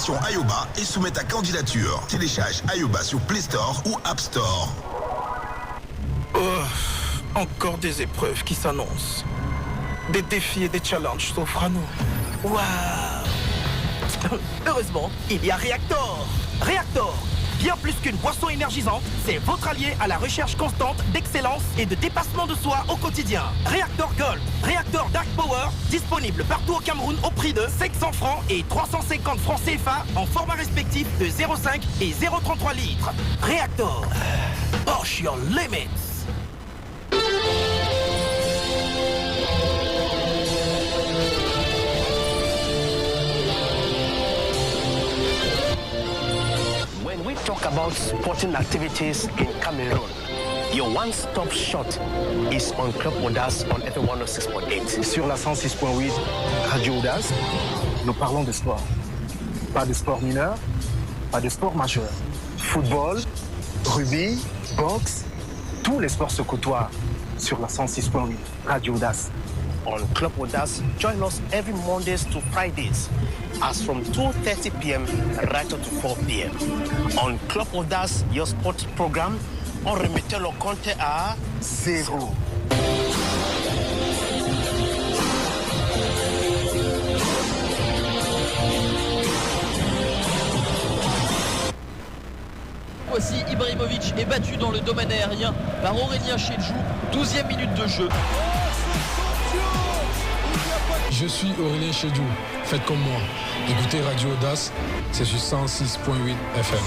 AUBA et soumets ta candidature. Télécharge AUBA sur Play Store ou App Store. Oh, encore des épreuves qui s'annoncent. Des défis et des challenges s'offrent à nous. Waouh! Heureusement, il y a Reactor. Reactor, bien plus qu'une boisson énergisante, c'est votre allié à la recherche constante d'excellence et de dépassement de soi au quotidien. Reactor Gold, Reactor Dark Power, disponible partout au Cameroun au prix de 500 francs et 350 francs CFA en format respectif de 0,5 et 0,33 litres. Reactor, push your limits. When we talk about sporting activities in Cameroon, your one-stop shop is on Club AUDACE on FM 106.8. Sur la 106.8 Radio AUDACE, nous parlons de sport. Pas de sport mineur, pas de sport majeur. Football, rugby, boxe, tous les sports se côtoient sur la 106.8 Radio AUDACE. On Club AUDACE, join us every Mondays to Fridays as from 2:30 p.m. right up to 4 p.m. On Club AUDACE, your sports program, on remettait le compte à 0. Voici Ibrahimovic est battu dans le domaine aérien par Aurélien Chedjou, 12e minute de jeu. Je suis Aurélien Chedjou, faites comme moi. Écoutez Radio AUDACE, c'est sur 106.8 FM.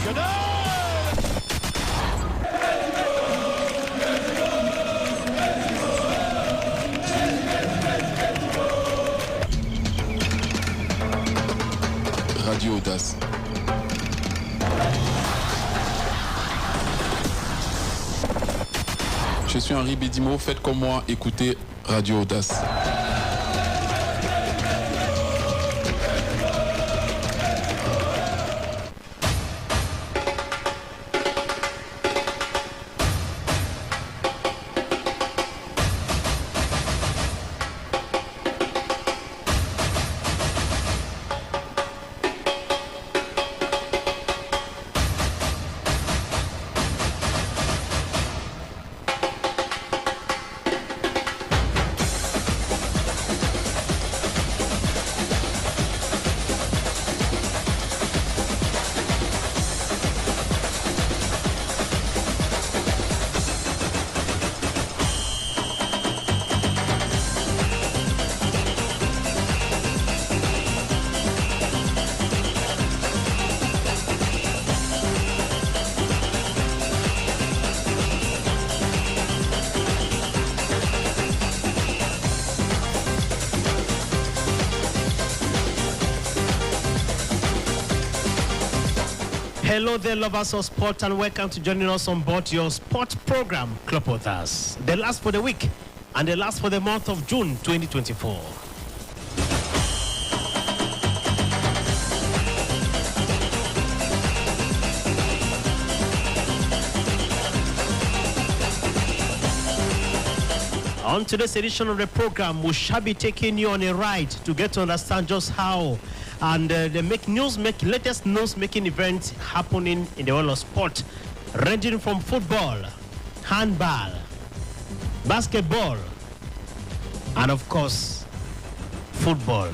Radio AUDACE. Je suis Henri Bédimo, faites comme moi, écoutez Radio AUDACE. Hello there, lovers of sport, and welcome to joining us on board your sport program, Club AUDACE. The last for the week and the last for the month of June 2024. On today's edition of the program, we shall be taking you on a ride to get to understand just how and the latest news-making events happening in the world of sport, ranging from football, handball, basketball, and of course, football.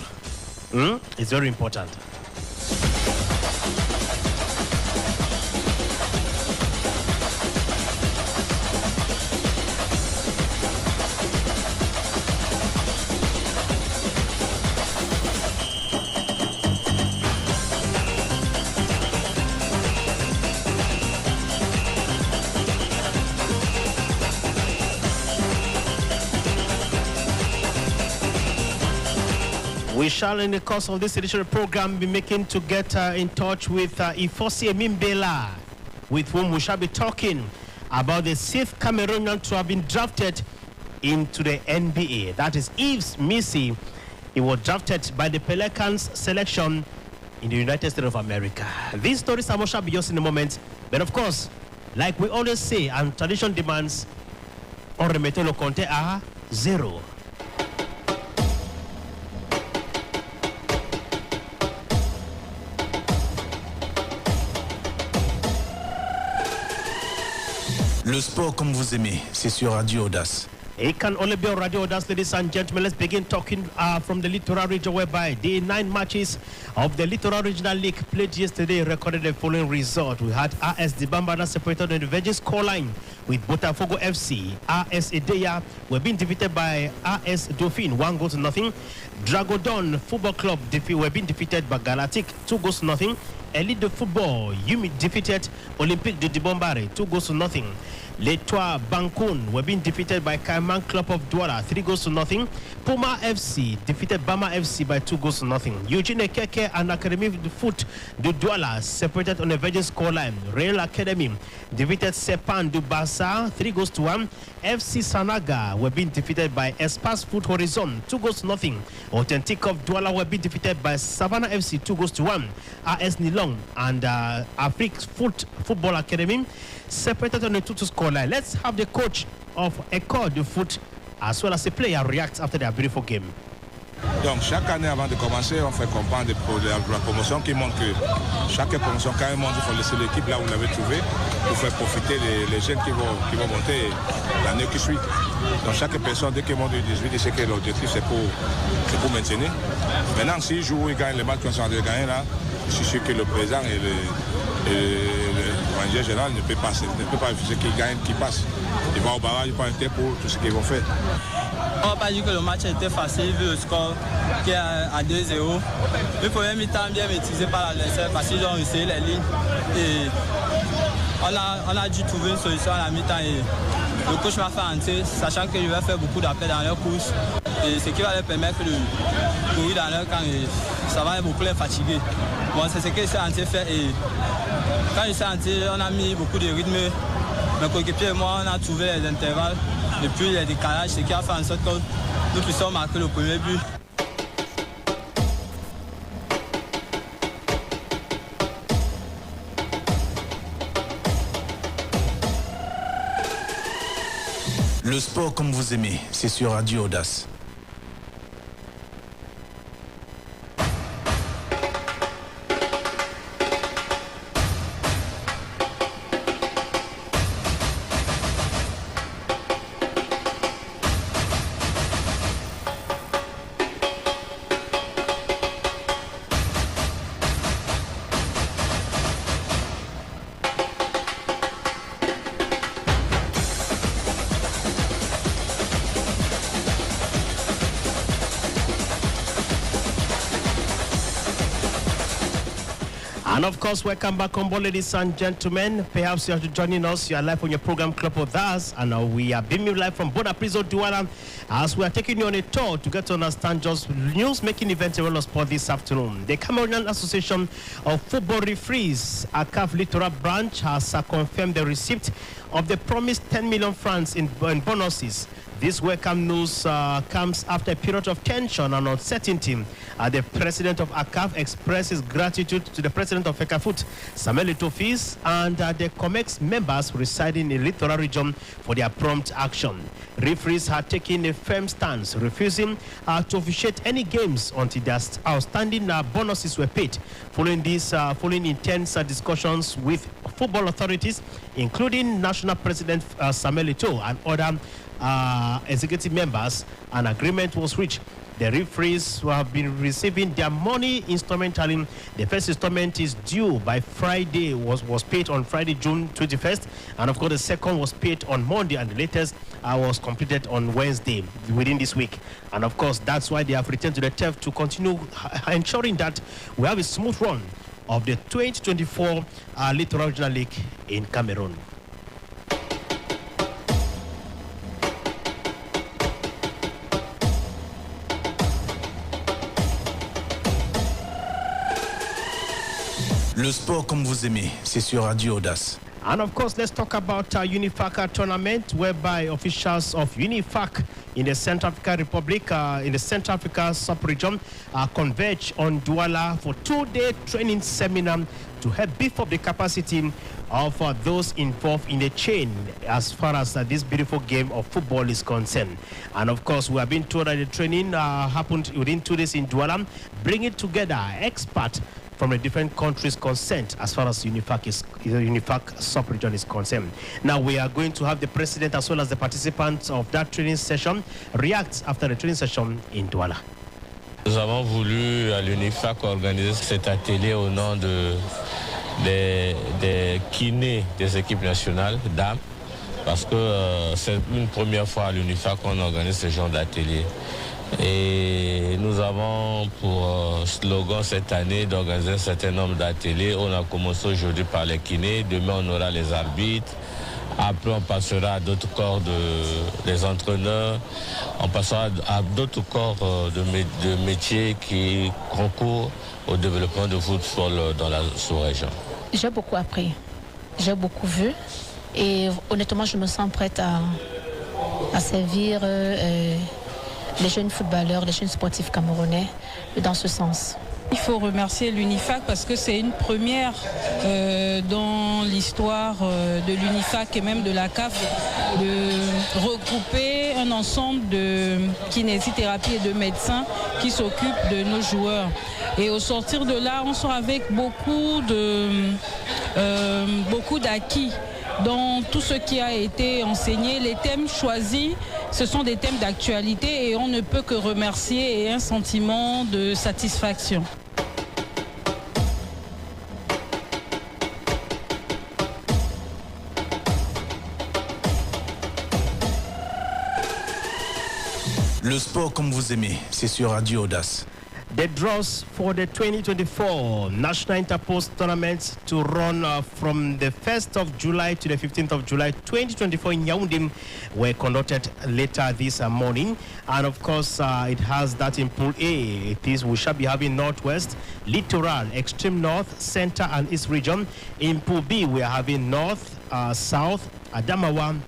It's very important. We shall, in the course of this edition of the program, be making to get in touch with s𝘂𝗿 🭌🬴, with whom we shall be talking about the 6th Cameroonian to have been drafted into the NBA. That is Yves Missi. He was drafted by the Pelicans selection in the United States of America. These stories are shall be just in a moment. But of course, like we always say, and tradition demands, on remettre le compte à 0. Le sport comme vous aimez, c'est sur Radio Audace. It can only be on Radio Audace, ladies and gentlemen. Let's begin talking from the Littoral region, whereby the 9 matches of the Littoral Regional League played yesterday recorded the following result. We had AS Dibambana separated on the Virgin scoreline with Botafogo FC. AS Ideya were being defeated by AS Dauphine, 1-0. Dragodon Football Club were being defeated by Galatic, 2-0. Elite de Football, Yumi defeated Olympique de Dibombare, 2-0. L'Etoile Bankoun were being defeated by Kaiman Club of Douala, 3-0. Puma FC defeated Bama FC by 2-0. Eugene Keke and Academy de Foot de Douala separated on a Virgin scoreline. Real Academy defeated Sepan du Bassa, 3-1. FC Sanaga were being defeated by Espace Foot Horizon, 2-0. Authentic of Douala were being defeated by Savannah FC, 2-1. AS Nilong and Afrique Football Academy separated on a 2-2 scoreline. Let's have the coach of École de Foot as well as the player react after their beautiful game. Donc chaque année avant de commencer, on fait comprendre la promotion qui montre que chaque promotion, quand elle monte, il faut laisser l'équipe là où vous l'avez trouvé pour faire profiter les jeunes qui vont monter l'année qui suit. Donc chaque personne, dès qu'il monte du 18, il sait que l'objectif c'est pour maintenir. Maintenant, s'ils jouent, ils gagnent les matchs qu'on sont en train de gagner là, je suis sûr que le président et le manager général ne peut pas refuser qu'ils gagnent, qu'ils passent. Ils vont au barrage, ils vont être pour tout ce qu'ils vont faire. On ne va pas dire que le match était facile vu le score qui est à 2-0. Le premier mi-temps bien maîtrisé par l'adversaire parce qu'ils ont essayé les lignes. Et on a dû trouver une solution à la mi-temps. Et le coach m'a fait entrer, sachant qu'il va faire beaucoup d'appels dans leur course. Et ce qui va leur permettre de courir dans leur camp. Et ça va beaucoup les fatiguer. Bon, c'est ce que j'ai entré faire. Et quand je suis entré, on a mis beaucoup de rythme. Mes coéquipiers et moi, on a trouvé les intervalles. Et puis les décalages, ce qui a fait en sorte que nous puissions marquer le premier but. Le sport comme vous aimez, c'est sur Radio Audace. And of course, welcome back on board, ladies and gentlemen. Perhaps you are joining us. You are live on your program Club of Us, and we are beaming live from Bona Prison Douala as we are taking you on a tour to get to understand just news-making events in the sport this afternoon. The Cameroonian Association of Football Referees, ACAF Littoral Branch, has confirmed the receipt of the promised 10 million francs in bonuses. This welcome news comes after a period of tension and uncertainty. The president of ACAF expresses gratitude to the president of FECAFOOT, Samuel Eto'o, and the COMEX members residing in the Littoral region for their prompt action. Referees had taken a firm stance, refusing to officiate any games until their outstanding bonuses were paid. Following intense discussions with football authorities, including National President Samuel Eto'o and other executive members, an agreement was reached. The referees who have been receiving their money instrumentally. The first installment is due by Friday, was paid on Friday, June 21st, and of course the second was paid on Monday, and the latest was completed on Wednesday within this week. And of course that's why they have returned to the turf to continue ensuring that we have a smooth run of the 2024 Littoral Regional League in Cameroon. Le sport comme vous aimez, c'est sur Radio Audace. And of course, let's talk about UNIFAC tournament, whereby officials of UNIFAC in the Central African Republic, in the Central Africa sub-region, converge on Douala for 2-day training seminar to help beef up the capacity of those involved in the chain as far as this beautiful game of football is concerned. And of course, we have been told that the training happened within 2 days in Douala, bringing together experts from the different countries concerned as far as UNIFAC sub-region is concerned. Now we are going to have the president as well as the participants of that training session react after the training session in Douala. Nous avons voulu à l'UNIFAC organiser cet atelier au nom des kinés des équipes nationales dames, parce que c'est une première fois à l'UNIFAC qu'on organise ce genre d'atelier. Et nous avons pour slogan cette année d'organiser un certain nombre d'ateliers. On a commencé aujourd'hui par les kinés, demain on aura les arbitres, après on passera à d'autres corps des entraîneurs, on passera à d'autres corps de métiers qui concourent au développement du football dans la sous-région. J'ai beaucoup appris, j'ai beaucoup vu et honnêtement je me sens prête à servir les jeunes footballeurs, les jeunes sportifs camerounais dans ce sens. Il faut remercier l'UNIFAC parce que c'est une première dans l'histoire de l'UNIFAC et même de la CAF de regrouper un ensemble de kinésithérapie et de médecins qui s'occupent de nos joueurs. Et au sortir de là, on sort avec beaucoup d'acquis dans tout ce qui a été enseigné. Les thèmes choisis, ce sont des thèmes d'actualité et on ne peut que remercier et un sentiment de satisfaction. Le sport comme vous aimez, c'est sur Radio AUDACE. The draws for the 2024 National Interpost Tournament to run from the 1st of July to the 15th of July 2024 in Yaoundé were conducted later this morning. And of course, it has that in Pool A. We shall be having Northwest, Littoral, Extreme North, Center and East region. In Pool B, we are having North, South, Adamawa,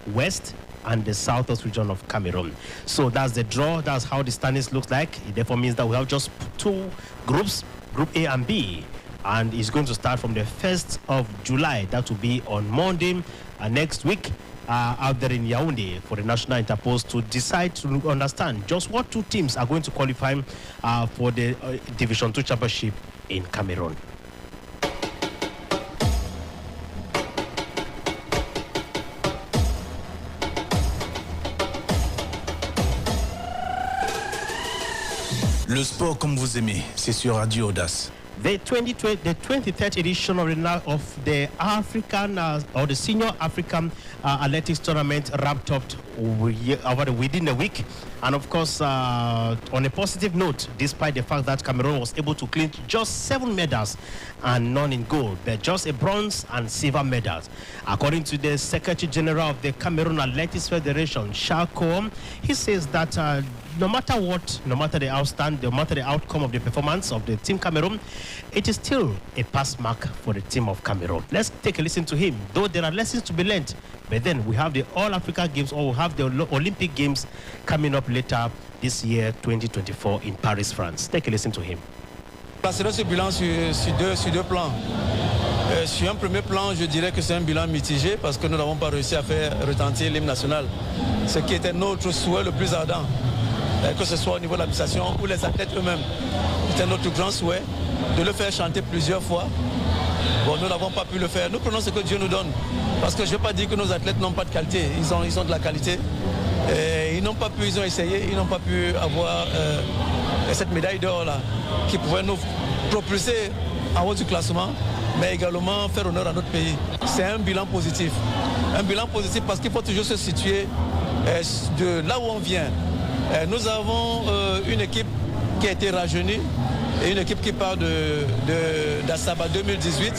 West, and the southwest region of Cameroon. So that's the draw. That's how the standings looks like. It therefore means that we have just two groups, Group A and B. And it's going to start from the 1st of July. That will be on Monday next week out there in Yaoundé for the National Interpost to decide to understand just what two teams are going to qualify for the Division 2 Championship in Cameroon. Le sport comme vous aimez, c'est sur Radio AUDACE. The 23rd edition of the African or the Senior African Athletics Tournament wrapped up within a week. And of course, on a positive note, despite the fact that Cameroon was able to clinch just 7 medals and none in gold, but just a bronze and silver medals. According to the Secretary General of the Cameroon Athletics Federation, s𝘂𝗿, he says that no matter what, no matter the outcome of the performance of the Team Cameroon, it is still a pass mark for the team of Cameroon. Let's take a listen to him. Though there are lessons to be learned, but then we have the All-Africa Games, or we have the Olympic Games coming up later this year, 2024, in Paris, France. Take a listen to him. Placer ce bilan sur deux plans. Sur un premier plan, je dirais que c'est un bilan mitigé parce que nous n'avons pas réussi à faire retentir l'hymne national, ce qui était notre souhait le plus ardent. Que ce soit au niveau de l'administration ou les athlètes eux-mêmes. C'était notre grand souhait de le faire chanter plusieurs fois. Bon, nous n'avons pas pu le faire. Nous prenons ce que Dieu nous donne. Parce que je ne veux pas dire que nos athlètes n'ont pas de qualité. Ils ont de la qualité. Et ils n'ont pas pu, ils ont essayé, ils n'ont pas pu avoir cette médaille d'or là, qui pouvait nous propulser en haut du classement, mais également faire honneur à notre pays. C'est un bilan positif. Un bilan positif parce qu'il faut toujours se situer de là où on vient. Nous avons une équipe qui a été rajeunie et une équipe qui part d'Assaba 2018.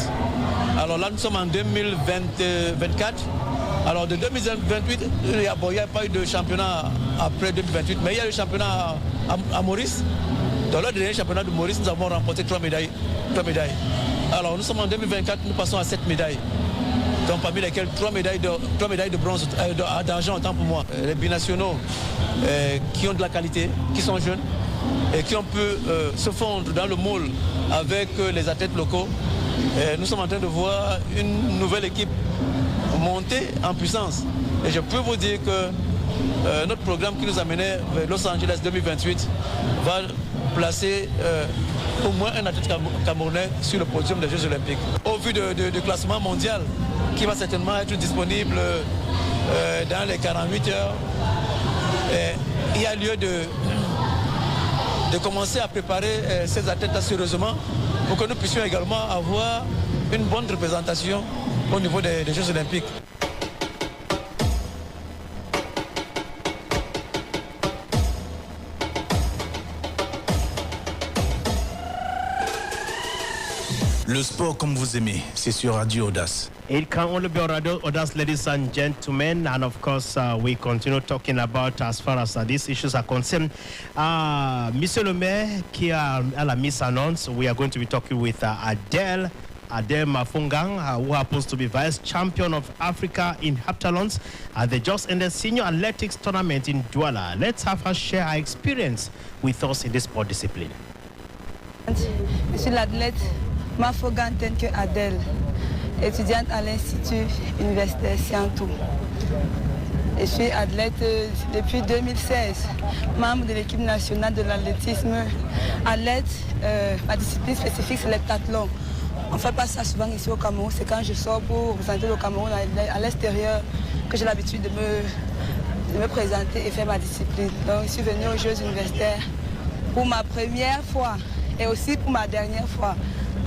Alors là, nous sommes en 2024. Alors de 2028, il n'y a pas eu de championnat après 2028, mais il y a eu le championnat à Maurice. Dans le dernier championnat de Maurice, nous avons remporté 3 médailles. Alors nous sommes en 2024, nous passons à 7 médailles. Donc parmi lesquelles 3 médailles de bronze, d'argent autant pour moi. Les binationaux qui ont de la qualité, qui sont jeunes et qui ont pu se fondre dans le moule avec les athlètes locaux. Nous sommes en train de voir une nouvelle équipe monter en puissance. Et je peux vous dire que notre programme qui nous a mené vers Los Angeles 2028 va placer au moins un athlète camerounais sur le podium des Jeux Olympiques. Au vu du classement mondial qui va certainement être disponible dans les 48 heures, il y a lieu de commencer à préparer ces athlètes sérieusement pour que nous puissions également avoir une bonne représentation au niveau des Jeux Olympiques. Le sport comme vous aimez, c'est sur Radio Audace. It can only be on Radio Audace, ladies and gentlemen, and of course we continue talking about as far as these issues are concerned. Monsieur le Maire, qui a la mise annonce, we are going to be talking with Adele Mafungang, who happens to be Vice Champion of Africa in heptathlons at the just ended Senior Athletics Tournament in Douala. Let's have her share her experience with us in this sport discipline. Je suis l'athlète Mafungang Tenke Adele, étudiante à l'Institut universitaire Scientou. Je suis athlète depuis 2016, membre de l'équipe nationale de l'athlétisme. Athlète, ma discipline spécifique c'est l'heptathlon. On ne fait pas ça souvent ici au Cameroun, c'est quand je sors pour représenter le Cameroun à l'extérieur que j'ai l'habitude de me présenter et faire ma discipline. Donc je suis venue aux Jeux universitaires pour ma première fois et aussi pour ma dernière fois.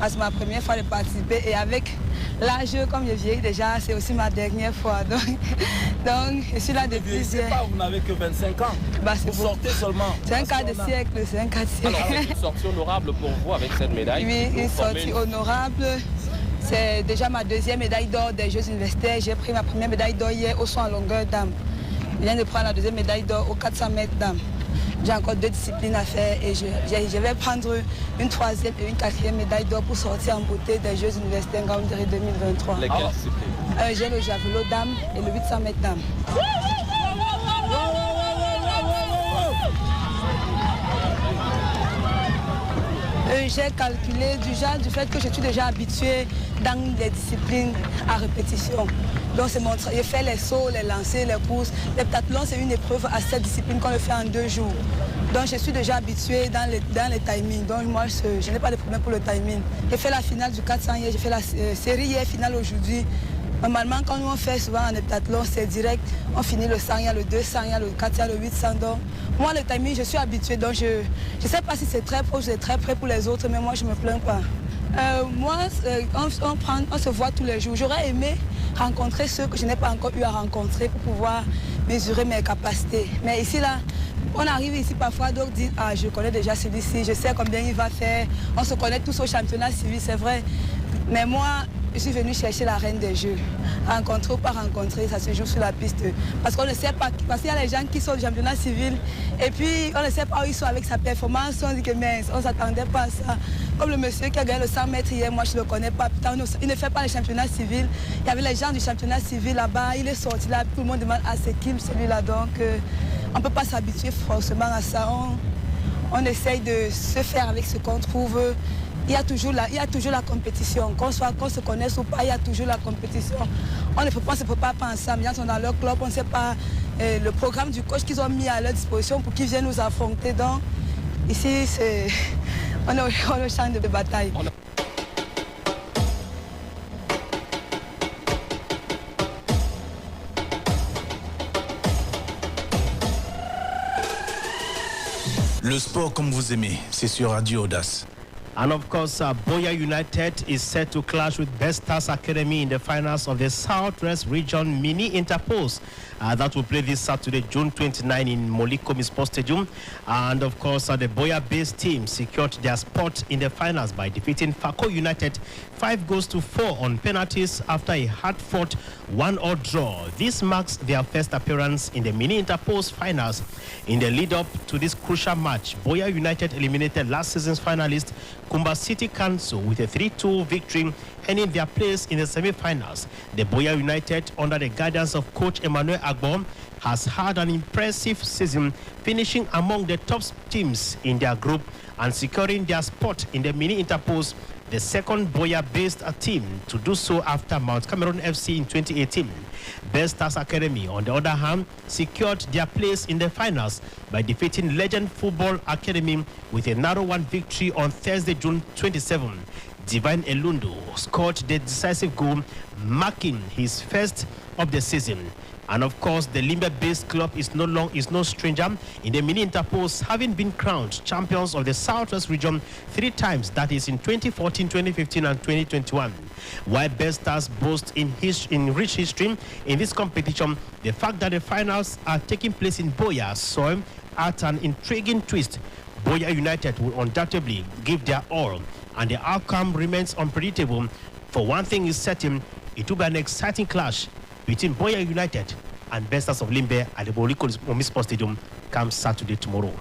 C'est ma première fois de participer et avec l'âge, comme je vieillis déjà, c'est aussi ma dernière fois. Donc je suis là depuis... Vous n'avez que 25 ans. Vous sortez seulement. C'est un quart de siècle, c'est un quart de siècle. Alors, c'est une sortie honorable pour vous avec cette médaille. Oui, une sortie honorable. C'est déjà ma deuxième médaille d'or des Jeux universitaires. J'ai pris ma première médaille d'or hier au saut en longueur d'âme. Je viens de prendre la deuxième médaille d'or aux 400 mètres d'âme. J'ai encore 2 disciplines à faire et je vais prendre une 3e et une 4e médaille d'or pour sortir en beauté des Jeux universitaires en 2023. Lesquelles disciplines? J'ai le javelot d'âme et le 800 mètres d'âme. J'ai calculé du fait que je suis déjà habituée dans les disciplines à répétition. Donc j'ai fait les sauts, les lancers, les courses. L'heptathlon, c'est une épreuve à 7 disciplines qu'on le fait en 2 jours. Donc je suis déjà habituée dans les timings. Donc moi, je n'ai pas de problème pour le timing. J'ai fait la finale du 400 hier, j'ai fait la série hier, finale aujourd'hui. Normalement, quand nous on fait souvent en heptathlon, c'est direct. On finit le 100, il y a le 200, il y a le 400, il y a le 800. Donc moi, le timing, je suis habituée. Donc je ne sais pas si c'est très proche, c'est très près pour les autres, mais moi, je ne me plains pas. Moi, on se voit tous les jours. J'aurais aimé rencontrer ceux que je n'ai pas encore eu à rencontrer pour pouvoir mesurer mes capacités. Mais ici, là, on arrive ici parfois, d'autres disent « Ah, je connais déjà celui-ci, je sais combien il va faire. » On se connaît tous au championnat civil, c'est vrai. Mais moi, je suis venue chercher la reine des jeux. Rencontrer ou pas rencontrer, ça se joue sur la piste. Parce qu'on ne sait pas, parce qu'il y a les gens qui sont au championnat civil et puis on ne sait pas où ils sont avec sa performance. On dit que mince, on ne s'attendait pas à ça. Comme le monsieur qui a gagné le 100 mètres hier, moi je ne le connais pas. Putain, il ne fait pas le championnat civil. Il y avait les gens du championnat civil là-bas, il est sorti là, tout le monde demande ah c'est qui celui-là. Donc on ne peut pas s'habituer forcément à ça. On essaye de se faire avec ce qu'on trouve. Il y a toujours la compétition. Qu'on se connaisse ou pas, il y a toujours la compétition. On ne se prépare pas ensemble. Ils sont dans leur club, on ne sait pas le programme du coach qu'ils ont mis à leur disposition pour qu'ils viennent nous affronter. Donc, ici, on est au champ de bataille. Le sport comme vous aimez, c'est sur Radio Audace. And of course, Boya United is set to clash with Best Stars Academy in the finals of the Southwest Region Mini Interpose. That will play this Saturday, June 29 in Molikomi Sports Stadium. And of course, the Boya-based team secured their spot in the finals by defeating Fako United 5-4 on penalties after a hard-fought 1-1 draw. This marks their first appearance in the Mini Interpose finals. In the lead-up to this crucial match, Boya United eliminated last season's finalist Kumba City Council with a 3-2 victory, earning their place in the semi-finals. The Boya United, under the guidance of coach Emmanuel Agbo, has had an impressive season, finishing among the top teams in their group and securing their spot in the Mini Interpose the second Boya-based team to do so after Mount Cameroon FC in 2018. Best Stars Academy, on the other hand, secured their place in the finals by defeating Legend Football Academy with a narrow one victory on Thursday, June 27. Divine Elundo scored the decisive goal, marking his first of the season. And of course, the Limbe-based club is no stranger in the mini interpost, having been crowned champions of the Southwest region 3 times, that is in 2014, 2015, and 2021. While Best Stars boast in rich history in this competition, the fact that the finals are taking place in Boya saw at an intriguing twist. Boya United will undoubtedly give their all, and the outcome remains unpredictable. For one thing is certain, it will be an exciting clash between Boya United and Best Stars of Limbe at the Boliko Omi Sports Stadium come Saturday tomorrow.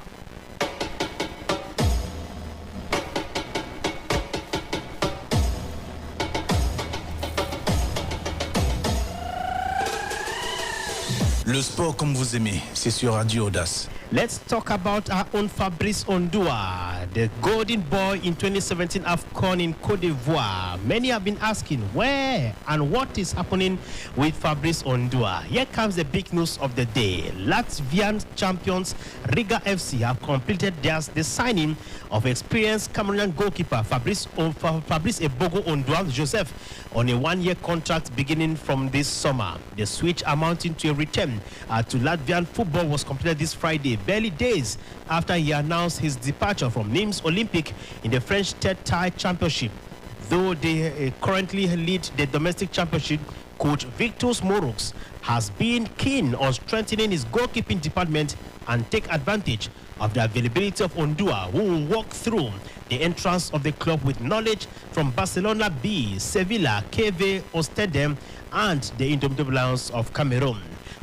Le sport comme vous aimez, c'est sur Radio Audace. Let's talk about our own Fabrice Ondua, the golden boy in 2017 AFCON in Côte d'Ivoire. Many have been asking where and what is happening with Fabrice Ondua. Here comes the big news of the day. Latvian champions Riga FC have completed the signing of experienced Cameroonian goalkeeper Fabrice Ebogo Ondua Joseph on a 1-year contract beginning from this summer. The switch amounting to a return to Latvian football was completed this Friday, barely days after he announced his departure from Nîmes Olympique in the French third-tier championship. Though they currently lead the domestic championship, coach Victor Morox has been keen on strengthening his goalkeeping department and take advantage of the availability of Ondua, who will walk through the entrance of the club with knowledge from Barcelona B, Sevilla, KV, Ostende, and the Indomitable Lions of Cameroon.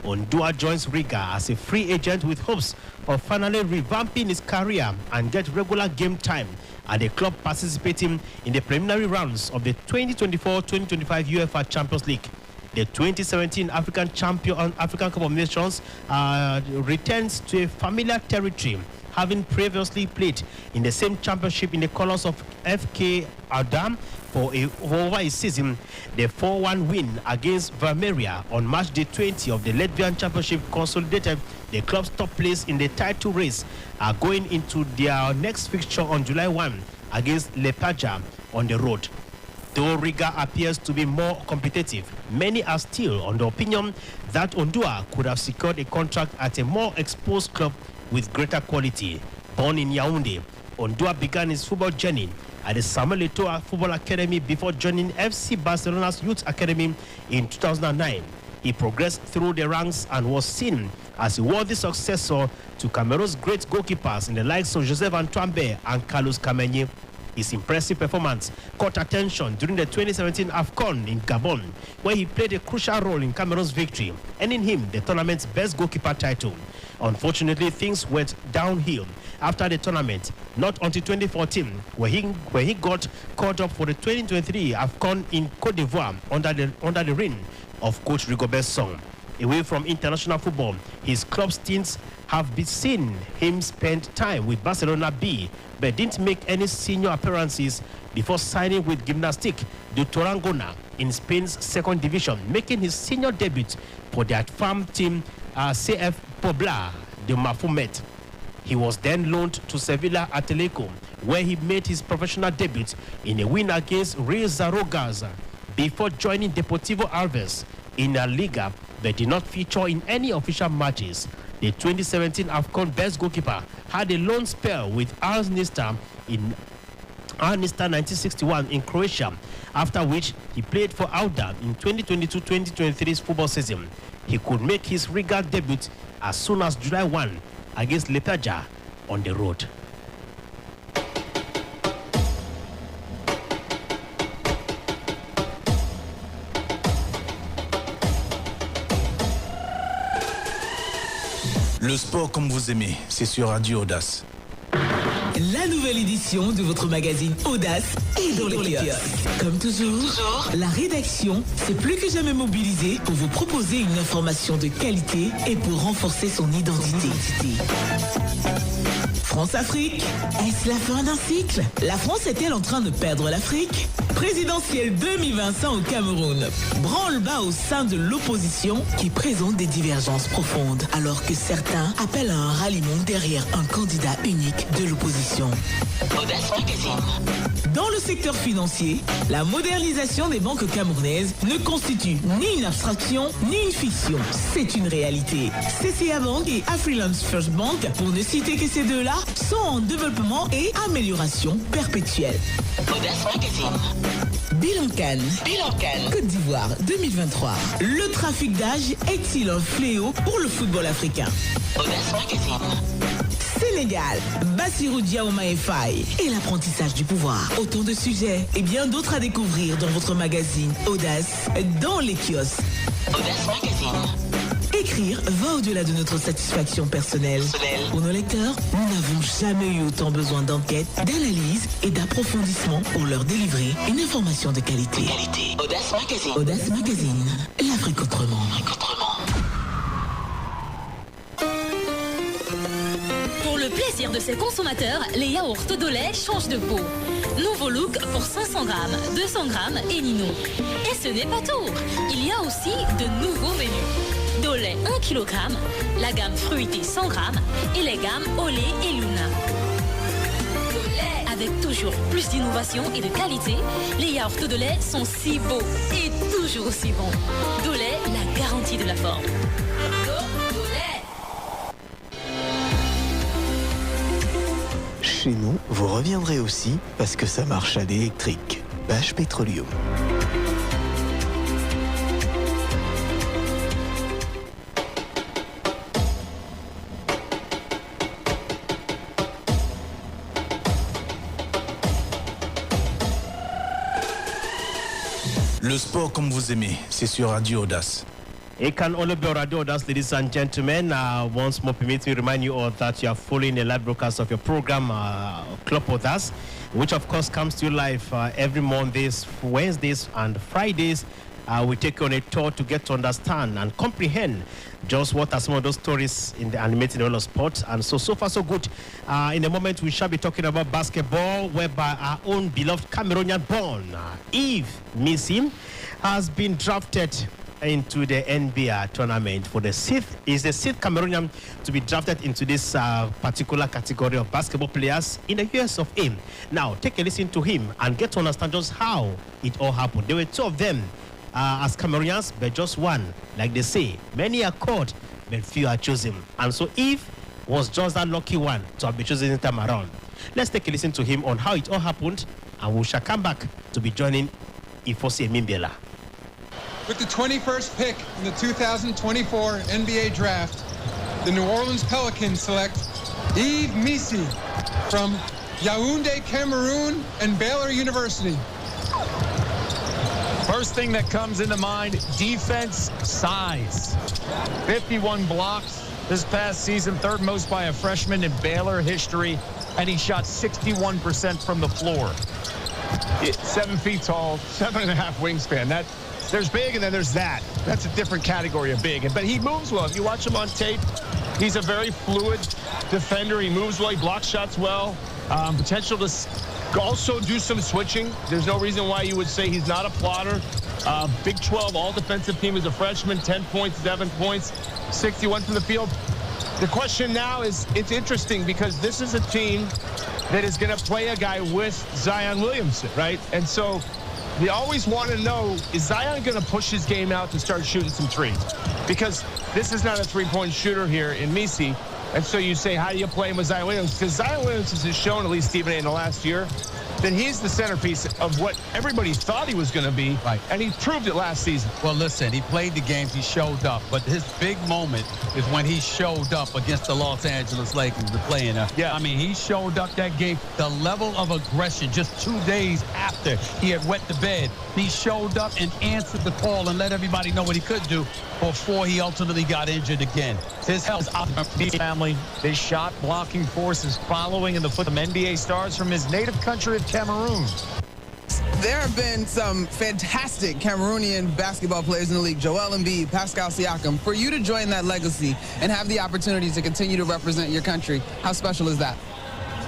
Ondua joins Riga as a free agent with hopes of finally revamping his career and get regular game time at the club participating in the preliminary rounds of the 2024-2025 UEFA Champions League. The 2017 African Cup of Nations returns to a familiar territory, having previously played in the same championship in the colours of FK Adam for over a season. The 4-1 win against Valmeria on March the 20th of the Latvian Championship consolidated the club's top place in the title race, going into their next fixture on July 1 against Lepaja on the road. Though Riga appears to be more competitive, many are still on the opinion that Ondua could have secured a contract at a more exposed club with greater quality. Born in Yaoundé, Ondua began his football journey at the Samuel Eto'o Football Academy before joining FC Barcelona's Youth Academy in 2009. He progressed through the ranks and was seen as a worthy successor to Cameroon's great goalkeepers in the likes of Joseph Antoine Bey and Carlos Kamenye. His impressive performance caught attention during the 2017 AFCON in Gabon, where he played a crucial role in Cameroon's victory, earning him the tournament's best goalkeeper title. Unfortunately, things went downhill after the tournament, not until 2014, where he got caught up for the 2023 AFCON in Côte d'Ivoire under the reign of coach Rigobert Song. Away from international football, his club stints have been seen him spend time with Barcelona B, but didn't make any senior appearances before signing with Gimnastic de Tarragona in Spain's second division, making his senior debut for their farm team s𝘂𝗿 🭭🟬🴴. He was then loaned to Sevilla Atletico, where he made his professional debut in a win against Real Zaragoza before joining Deportivo Alaves in La Liga, but did not feature in any official matches. The 2017 AFCON best goalkeeper had a loan spell with Al-Nista in 1961 in Croatia, after which he played for AUDA in 2022-2023 football season. He could make his Riga debut as soon as July 1 against Lepaja on the road. Le sport comme vous aimez, c'est sur Radio Audace. La nouvelle édition de votre magazine Audace est dans les kiosques. Comme toujours, la rédaction s'est plus que jamais mobilisée pour vous proposer une information de qualité et pour renforcer son identité. France-Afrique, est-ce la fin d'un cycle? La France est-elle en train de perdre l'Afrique? Présidentielle 2025 au Cameroun. Branle-bas au sein de l'opposition qui présente des divergences profondes, alors que certains appellent à un ralliement derrière un candidat unique de l'opposition. AUDACE Magazine. Dans le secteur financier, la modernisation des banques camerounaises ne constitue ni une abstraction ni une fiction. C'est une réalité. s𝘂𝗿 et Afriland's First Bank, pour ne citer que ces deux-là, sont en développement et amélioration perpétuelle. AUDACE Magazine. Bilan CAN. Côte d'Ivoire 2023. Le trafic d'âge est-il un fléau pour le football africain? AUDACE Magazine. Sénégal, Bassirou Diomaye Faye et l'apprentissage du pouvoir. Autant de sujets et bien d'autres à découvrir dans votre magazine AUDACE dans les kiosques. AUDACE Magazine. Écrire va au-delà de notre satisfaction personnelle. Pour nos lecteurs, nous n'avons jamais eu autant besoin d'enquête, d'analyse et d'approfondissement pour leur délivrer une information de qualité. AUDACE Magazine. AUDACE Magazine. L'Afrique autrement. Pour le plaisir de ses consommateurs, les yaourts de lait changent de peau. Nouveau look pour 500 grammes, 200 grammes et Nino. Et ce n'est pas tout. Il y a aussi de nouveaux menus. De lait 1 kg, la gamme fruitée 100 grammes et les gammes Olé et Luna. Avec toujours plus d'innovation et de qualité, les yaourts de lait sont si beaux et toujours aussi bons. De lait, la garantie de la forme. Chez nous, vous reviendrez aussi parce que ça marche à l'électrique. Bâche Pétroleum. Le sport comme vous aimez, c'est sur Radio AUDACE. It can only be Radio AUDACE, ladies and gentlemen. Once more, permit me to remind you all that you are following the live broadcast of your program, Club AUDACE, which of course comes to you live every Mondays, Wednesdays, and Fridays. We take you on a tour to get to understand and comprehend just what are some of those stories in the animated world of sports. And so far, so good. In a moment, we shall be talking about basketball, whereby our own beloved Cameroonian-born Yves Missim has been drafted into the NBA tournament for the sixth Cameroonian to be drafted into this particular category of basketball players in the US of A. Now, take a listen to him and get to understand just how it all happened. There were two of them as Cameroonians, but just one. Like they say, many are called, but few are chosen. And so Yves was just that lucky one to have been chosen this time around. Let's take a listen to him on how it all happened, and we shall come back to be joining s𝘂𝗿 🭍📫. With the 21st pick in the 2024 NBA Draft, the New Orleans Pelicans select Yves Missim from Yaoundé, Cameroon, and Baylor University. First thing that comes into mind, defense size. 51 blocks this past season, third most by a freshman in Baylor history, and he shot 61% from the floor. 7 feet tall, 7.5 wingspan. There's big, and then there's that. That's a different category of big. But he moves well. If you watch him on tape, he's a very fluid defender. He moves well. He blocks shots well. Potential to also do some switching. There's no reason why you would say he's not a plotter. Big 12 all-defensive team as a freshman, 10 points, 7 points, 61 from the field. The question now is, it's interesting because this is a team that is going to play a guy with Zion Williamson, right? And so you always want to know, is Zion going to push his game out to start shooting some threes? Because this is not a three-point shooter here in Missim. And so you say, how do you play him with Zion Williams? Because Zion Williams has shown, at least Stephen A, in the last year, that he's the centerpiece of what everybody thought he was going to be. Right. And he proved it last season. Well, listen, he played the games, he showed up. But his big moment is when he showed up against the Los Angeles Lakers, the playing. Yeah. I mean, he showed up that game. The level of aggression just 2 days after he had wet the bed, he showed up and answered the call and let everybody know what he could do before he ultimately got injured again. His health family, his shot blocking force is following in the footsteps of NBA stars from his native country of Cameroon. There have been some fantastic Cameroonian basketball players in the league, Joel Embiid, Pascal Siakam. For you to join that legacy and have the opportunity to continue to represent your country, how special is that?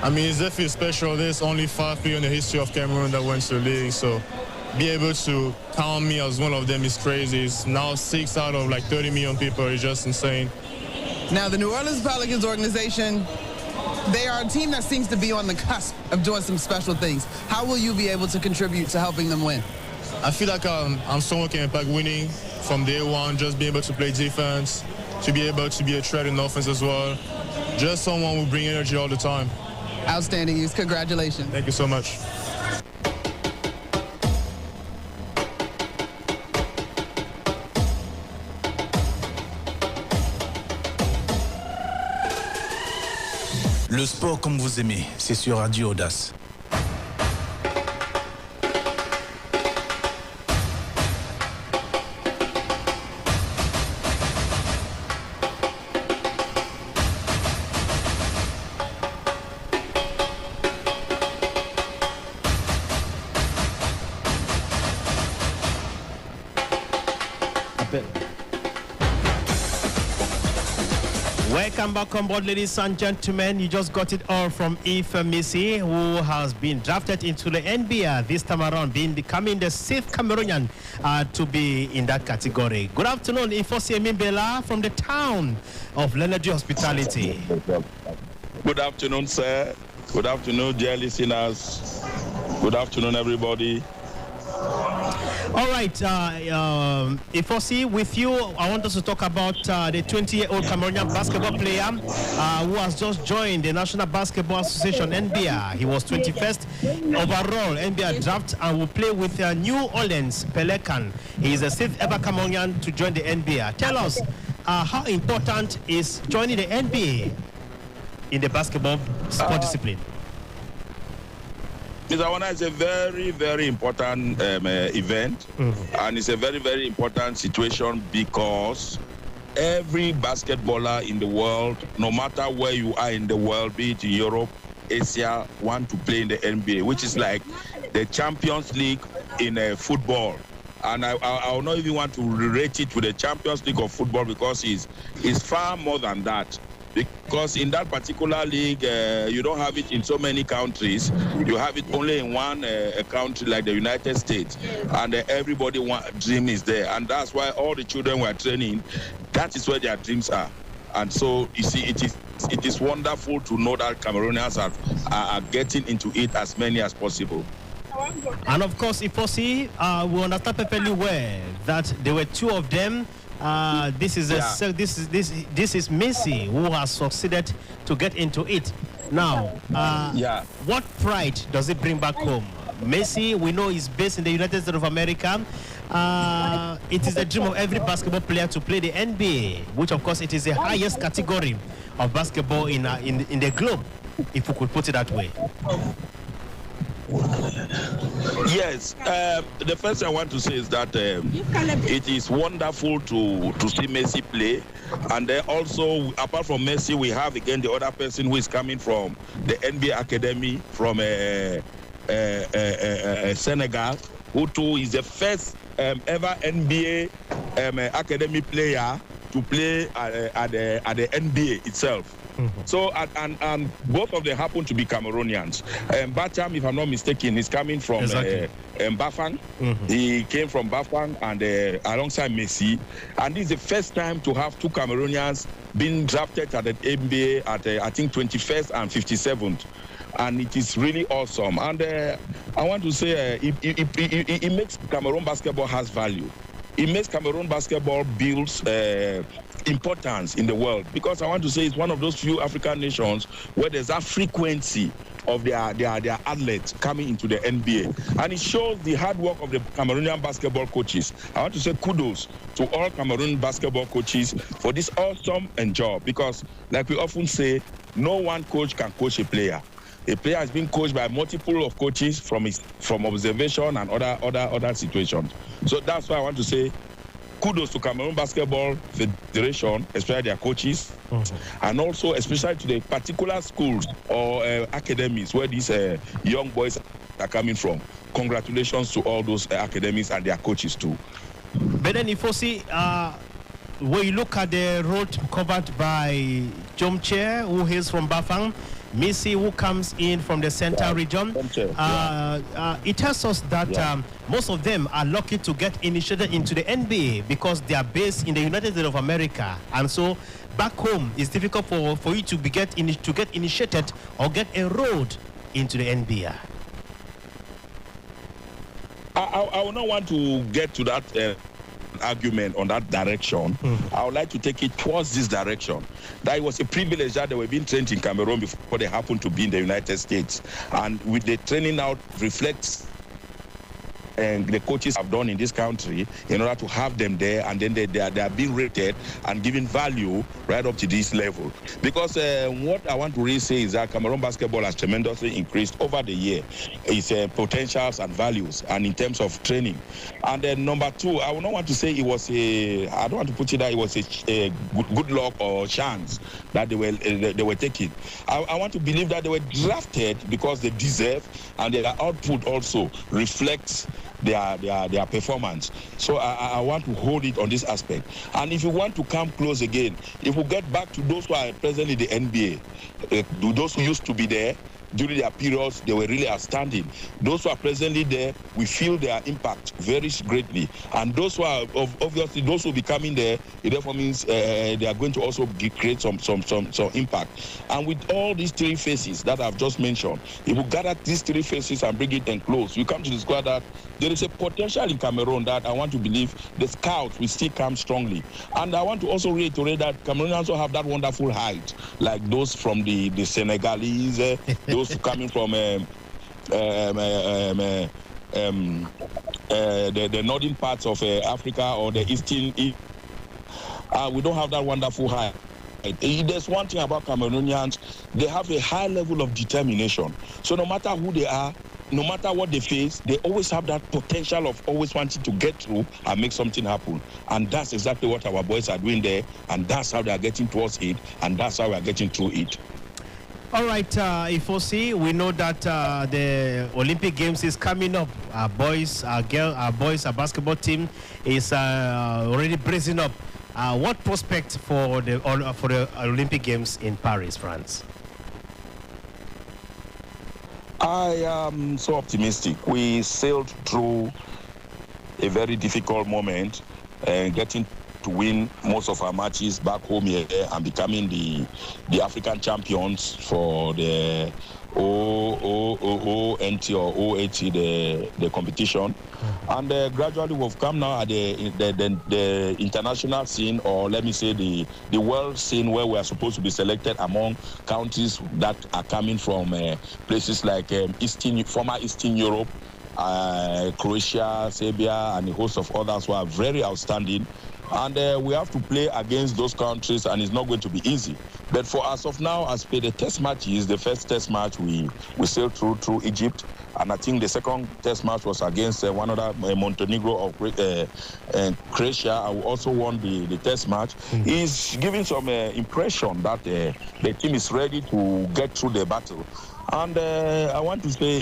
I mean, it's definitely special. There's only 5 people in the history of Cameroon that went to the league, so be able to count me as one of them is crazy. It's now 6 out of like 30 million people. It's just insane. Now, the New Orleans Pelicans organization, they are a team that seems to be on the cusp of doing some special things. How will you be able to contribute to helping them win? I feel like I'm someone who can impact winning from day one, just be able to play defense, to be able to be a threat in offense as well. Just someone who bring energy all the time. Outstanding, Youth. Congratulations. Thank you so much. Le sport comme vous aimez, c'est sur Radio AUDACE. Welcome back on board, ladies and gentlemen. You just got it all from Missy, who has been drafted into the NBA this time around, becoming the 6th Cameroonian to be in that category. Good afternoon, s𝘂𝗿 🭿🟬�99 from the town of Leonardo Hospitality. Good afternoon, sir. Good afternoon, dear listeners. Good afternoon, everybody. All right, s𝘂𝗿, with you, I want us to talk about the 20-year-old Cameroonian basketball player who has just joined the National Basketball Association, NBA. He was 21st overall NBA draft and will play with New Orleans Pelicans. He is the 6th ever Cameroonian to join the NBA. Tell us, how important is joining the NBA in the basketball sport discipline? Mr. Wana, is a very, very important event, and it's a very, very important situation because every basketballer in the world, no matter where you are in the world, be it in Europe, Asia, want to play in the NBA, which is like the Champions League in football. And I will not even want to relate it to the Champions League of football because it's far more than that. Because in that particular league, you don't have it in so many countries. You have it only in one country like the United States. And everybody's dream is there. And that's why all the children were training. That is where their dreams are. And so, you see, it is wonderful to know that Cameroonians are getting into it as many as possible. And of course, s𝘂𝗿, we understand perfectly well that there were 2 of them. This is Messi who has succeeded to get into it. Now, what pride does it bring back home? Messi, we know, is based in the United States of America. It is the dream of every basketball player to play the NBA, which of course it is the highest category of basketball in the globe, if we could put it that way. Yes, the first thing I want to say is that it is wonderful to see Messi play, and then also apart from Messi, we have again the other person who is coming from the NBA Academy from Senegal, who too is the first ever NBA Academy player to play at the NBA itself. So, and both of them happen to be Cameroonians. Batam, if I'm not mistaken, is coming from Bafang. He came from Bafang and alongside Messi. And this is the first time to have 2 Cameroonians being drafted at the NBA at, I think, 21st and 57th. And it is really awesome. And I want to say it makes Cameroon basketball has value. It makes Cameroon basketball builds importance in the world, because I want to say it's one of those few African nations where there's a frequency of their athletes coming into the NBA, and it shows the hard work of the Cameroonian basketball coaches. I want to say kudos to all Cameroon basketball coaches for this awesome job, because like we often say, no one coach can coach a player. A player has been coached by multiple of coaches from observation and other situations. So that's why I want to say kudos to Cameroon Basketball Federation, especially their coaches, and also especially to the particular schools or academies where these young boys are coming from. Congratulations to all those academies and their coaches too. But then s𝘂𝗿, when you look at the road covered by Jomche, who hails from Bafang, Missy, who comes in from the center region. It tells us that most of them are lucky to get initiated into the NBA because they are based in the United States of America. And so back home, it's difficult for you to get initiated or get enrolled into the NBA. I would not want to get to that argument on that direction. I would like to take it towards this direction. That it was a privilege that they were being trained in Cameroon before they happened to be in the United States. And with the training now reflects and the coaches have done in this country in order to have them there, and then they are being rated and given value right up to this level. Because what I want to really say is that Cameroon basketball has tremendously increased over the year, its potentials and values, and in terms of training. And then number two, I would not want to say it was I don't want to put it that it was a good luck or chance that they were taking. I want to believe that they were drafted because they deserve, and their output also reflects their performance. So I want to hold it on this aspect. And if you want to come close again, if we get back to those who are presently in the NBA, those who used to be there during their periods, they were really outstanding. Those who are presently there, we feel their impact very greatly. And those who are obviously those who will be coming there, it therefore means they are going to also create some impact. And with all these three phases that I've just mentioned, if we gather these three phases and bring it in close, you come to discover that there is a potential in Cameroon that I want to believe the scouts will still come strongly. And I want to also reiterate that Cameroonians also have that wonderful height, like those from the Senegalese, those coming from the northern parts of Africa or the eastern. We don't have that wonderful height. There's one thing about Cameroonians, they have a high level of determination. So no matter who they are, no matter what they face, they always have that potential of always wanting to get through and make something happen. And that's exactly what our boys are doing there, and that's how they are getting towards it, and that's how we are getting through it. All right, Ifosi, we know that the Olympic Games is coming up. Our basketball team is already bracing up. What prospect for the Olympic Games in Paris, France? I am so optimistic. We sailed through a very difficult moment and getting to win most of our matches back home here and becoming the African champions for the ONT or OAT, the competition. And gradually we've come now at the international scene, or let me say the world scene, where we are supposed to be selected among countries that are coming from places like former Eastern Europe, Croatia, Serbia, and a host of others who are very outstanding. And we have to play against those countries, and it's not going to be easy. But for us of now, as per the test matches, the first test match we sailed through Egypt, and I think the second test match was against one other Montenegro or Croatia. I also won the test match. Is giving some impression that the team is ready to get through the battle. And I want to say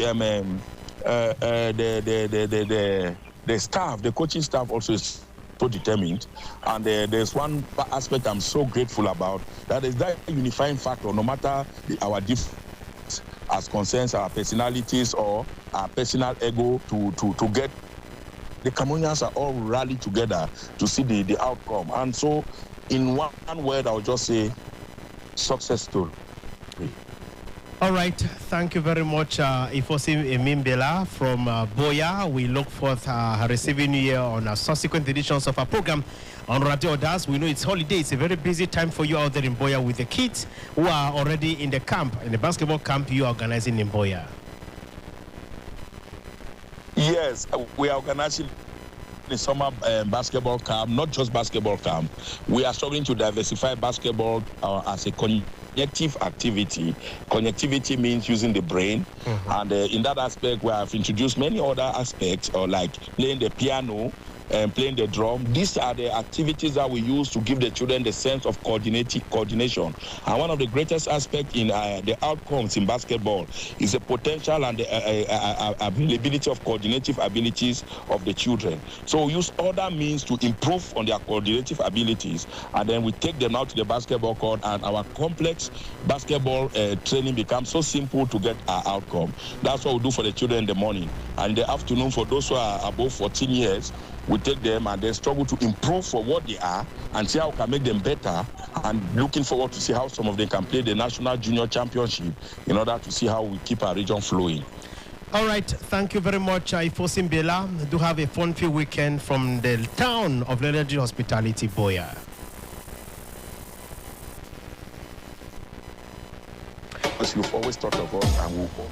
the staff, the coaching staff also is so determined, and there's one aspect I'm so grateful about, that is that unifying factor. No matter our differences as concerns our personalities or our personal ego, to get the Cameroonians are all rallied together to see the outcome. And so in one word, I would just say success story. All right, thank you very much, Ifosi Emimbela from Boya. We look forward to receiving you here on subsequent editions of our program on Radio AUDACE. We know it's holiday. It's a very busy time for you out there in Boya with the kids who are already in the camp, in the basketball camp you are organizing in Boya. Yes, we are organizing the summer basketball camp, not just basketball camp. We are struggling to diversify basketball as a connective activity. Connectivity means using the brain, and in that aspect we have introduced many other aspects, like playing the piano and playing the drum. These are the activities that we use to give the children the sense of coordination. And one of the greatest aspects in the outcomes in basketball is the potential and the availability of coordinative abilities of the children. So we use other means to improve on their coordinative abilities, and then we take them out to the basketball court, and our complex makes basketball training become so simple to get our outcome. That's what we do for the children in the morning. And in the afternoon, for those who are above 14 years, we take them and they struggle to improve for what they are and see how we can make them better, and looking forward to see how some of them can play the National Junior Championship in order to see how we keep our region flowing. All right, thank you very much, Ifosi Mbela. Do have a fun-filled weekend from the town of Energy Hospitality, Boya. As you've always thought of us, and we'll go.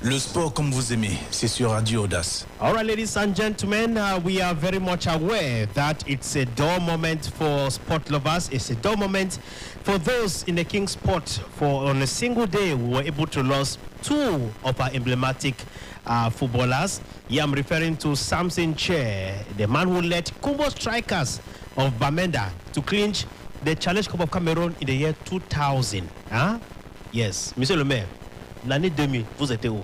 Le sport comme vous aimez, c'est sur Radio AUDACE. All right, ladies and gentlemen, we are very much aware that it's a dull moment for sport lovers. It's a dull moment for those in the King Sport. For on a single day, we were able to lose two of our emblematic footballers. Yeah, I'm referring to Samson Che, the man who led Kumbo Strikers of Bamenda to clinch the Challenge Cup of Cameroon in the year 2000. Huh? Yes, Monsieur le Maire. L'année 2000, vous étiez où?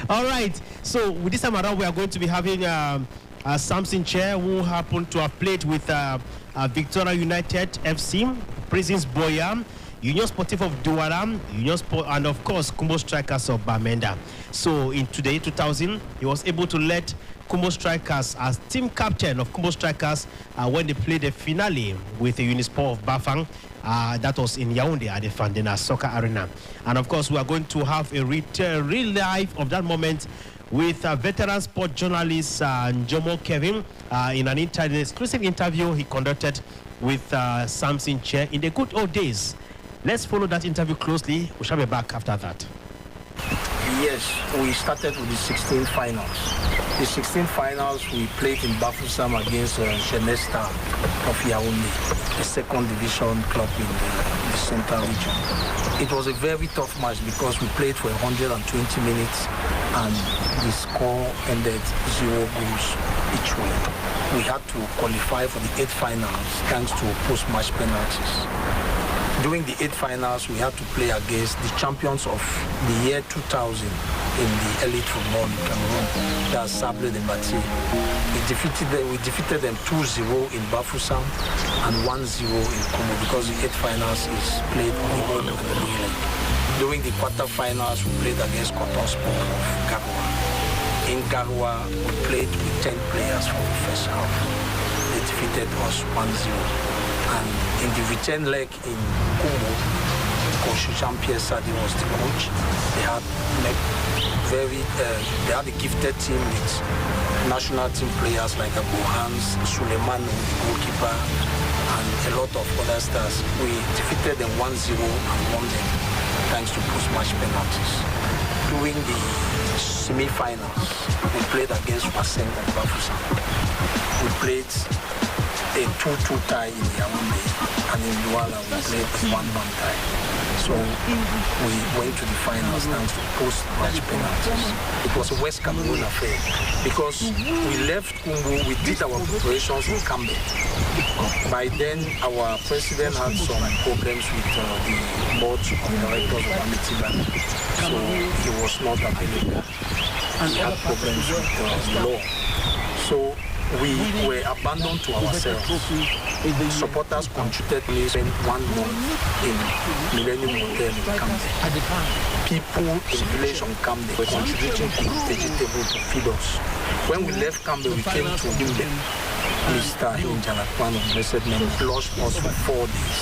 All right. So with this time around, we are going to be having Samson Che, who happened to have played with Victoria United FC, Prisons Boya, Union Sportive of Douala, Union Sport, and of course Kumbo Strikers of Bamenda. So in today 2000, he was able to lead Kumbo Strikers as team captain of Kumbo Strikers when they played the finale with the Unisport of Bafang. That was in Yaoundé at the Fandena Soccer Arena. And of course, we are going to have a real life of that moment with veteran sport journalist Njomo Kevin in an exclusive interview he conducted with Samson Che in the good old days. Let's follow that interview closely. We shall be back after that. Yes, we started with the 16 finals. The 16 finals we played in Bafoussam against Genesta of Yaoundé, the second division club in the central region. It was a very tough match because we played for 120 minutes and the score ended 0 goals each way. We had to qualify for the 8 finals thanks to post-match penalties. During the 8 finals, we had to play against the champions of the year 2000 in the elite football in Cameroon, that's s𝘂𝗿 🟐🬄. We defeated them 2-0 in Bafoussam and 1-0 in Congo because the 8 finals is played on the home and the away leg. During the quarterfinals, we played against Coton Sport of Garoua. In Garoua, we played with 10 players for the first half. They defeated us 1-0. And in the return leg in Congo, Coach Jean-Pierre Sadi was the coach. They had a gifted team with national team players like Abu Hans, Suleiman, the goalkeeper, and a lot of other stars. We defeated them 1-0 and won them thanks to post-match penalties. During the semi-finals, we played against Waseng and Bafoussam. We played a 2-2 tie in Yaoundé, and in Douala we played a 1-1 tie. So we went to the finals thanks to post-match penalties. It was a West Cameroon affair because we left Congo, we did our preparations in Cambe. By then, our president had some problems with the board of directors of Amityville, so he was not available. He had problems with the law. So we were abandoned to ourselves. Supporters contributed to spend 1 month in Millennium Hotel in Camden. People in the village on Camden were contributing to vegetables to feed us. When we left Camden, we came to Limbe. Mr. Hinjana, one of the blessed men, lodged us for 4 days.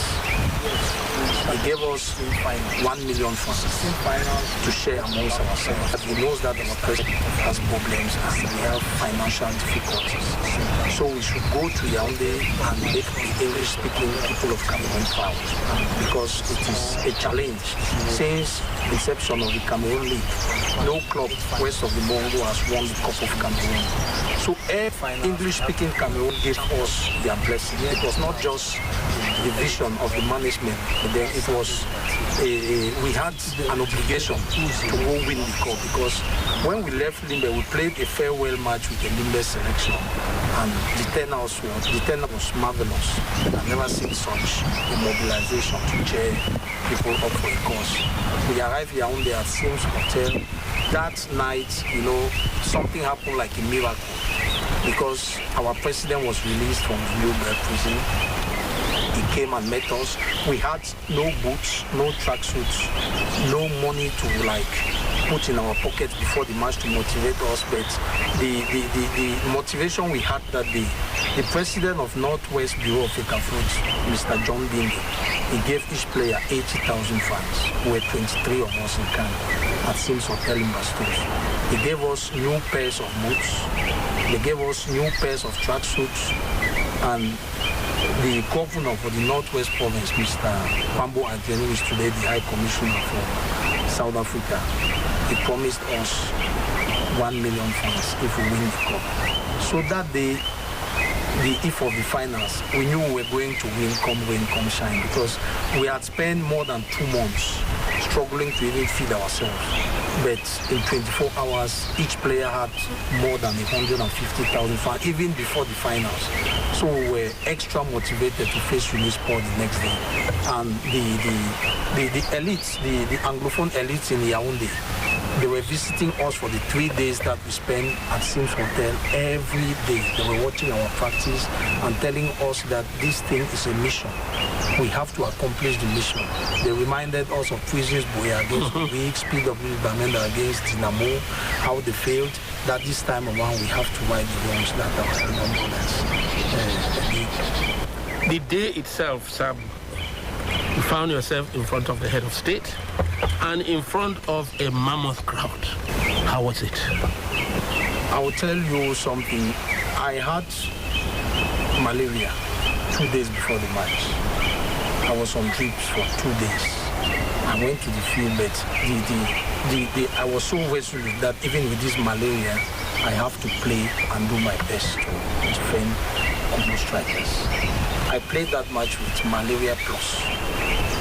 He gave us 1 million francs to share amongst ourselves. He knows that our president has problems and we have financial difficulties. So we should go to Yaoundé and make the English-speaking people of Cameroon proud because it is a challenge. Since the inception of the Cameroon League, no club west of the Bongo has won the Cup of Cameroon. So every English-speaking Cameroon gave us their blessing. It was not just the vision of the management, but then it was we had an obligation to go win the cup because when we left Limbe, we played a farewell match with the Limbe selection. And the tenor was marvelous. I've never seen such a mobilization to cheer people up for a cause. We arrived here Yaoundé at s𝘂𝗿. That night, something happened like a miracle because our president was released from the new prison. He came and met us. We had no boots, no tracksuits, no money to put in our pockets before the match to motivate us. But the motivation we had that day, the president of Northwest Bureau of Ecafoods, Mr. John Bindi, he gave each player 80,000 francs. We were 23 of us in camp at s𝘂𝗿 in Bastos. He gave us new pairs of boots. They gave us new pairs of tracksuits. And the governor for the Northwest Province, Mr. s𝘂𝗿 🟭🬆, who is today the High Commissioner for South Africa, he promised us 1 million francs if we win the cup. So that day, the eve of the finals, we knew we were going to win, come rain, come shine, because we had spent more than 2 months struggling to even feed ourselves. But in 24 hours, each player had more than 150,000 francs, even before the finals. So we were extra motivated to face Unisport the next day. And the elites, the Anglophone elites in Yaoundé, they were visiting us for the 3 days that we spent at s𝘂𝗿 every day. They were watching our practice and telling us that this thing is a mission. We have to accomplish the mission. They reminded us of Prisons Boya against the Weeks, PW Bamenda against Dinamo, how they failed. That this time around we have to right the wrongs that our elder brothers did. The day itself, Sam, you found yourself in front of the head of state and in front of a mammoth crowd. How was it? I will tell you something. I had malaria 2 days before the match. I was on drips for 2 days. I went to the field, but I was so resolute that even with this malaria, I have to play and do my best to defend Congo strikers. I played that match with malaria plus.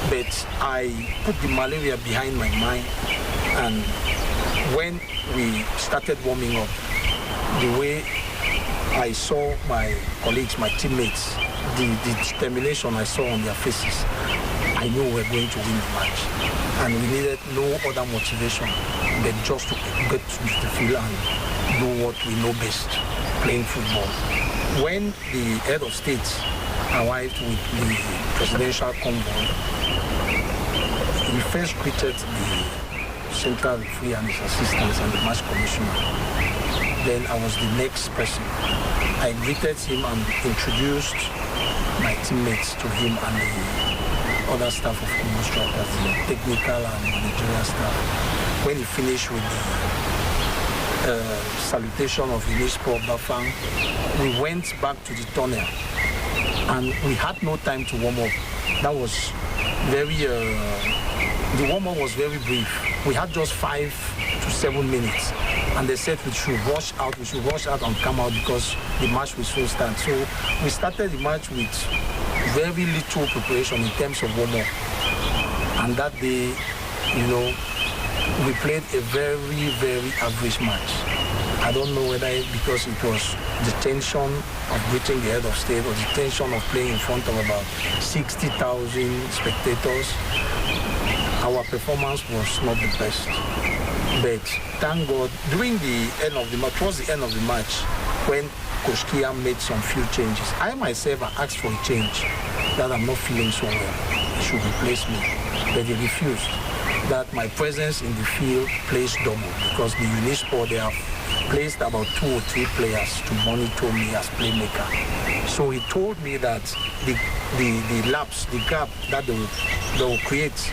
But I put the malaria behind my mind, and when we started warming up, the way I saw my colleagues, my teammates, the determination I saw on their faces, I knew we were going to win the match. And we needed no other motivation but just to get to the field and do what we know best, playing football. When the head of state arrived with the presidential convoy, he first greeted the central referee and his assistants and the match commissioner. Then I was the next person. I greeted him and introduced my teammates to him and the other staff of Congo Strikers, the technical and managerial staff. When he finished with the salutation of Unisport Bafang, we went back to the tunnel and we had no time to warm up. That was very, the warm-up was very brief. We had just 5 to 7 minutes. And they said we should rush out and come out because the match will soon start. So we started the match with very little preparation in terms of warm-up. And that day, we played a very, very average match. I don't know whether because it was the tension of greeting the head of state or the tension of playing in front of about 60,000 spectators. Our performance was not the best. But thank God, during the end of the match, towards the end of the match, when Coach Kia made some few changes, I myself asked for a change that I'm not feeling so well. He should replace me. But he refused. That my presence in the field plays double because the Unisport, they have placed about 2 or 3 players to monitor me as playmaker. So he told me that the lapse, the gap that they will create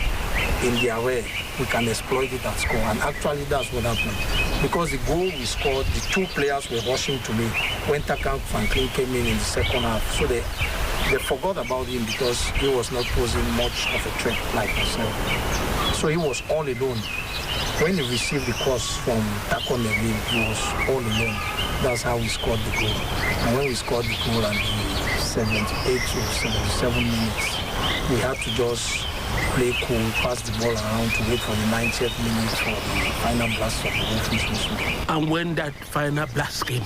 in their way, we can exploit it and score. And actually that's what happened. Because the goal we scored, the 2 players were rushing to me when Takan Franklin came in the second half. So they forgot about him because he was not posing much of a threat like myself. So he was all alone. When he received the cross from Takan Neville, he was all alone. That's how we scored the goal. And when we scored the goal at the 78 or 77 minutes, we had to just play cool, pass the ball around to wait for the 90th minute for the final blast of the Wolfish. And when that final blast came,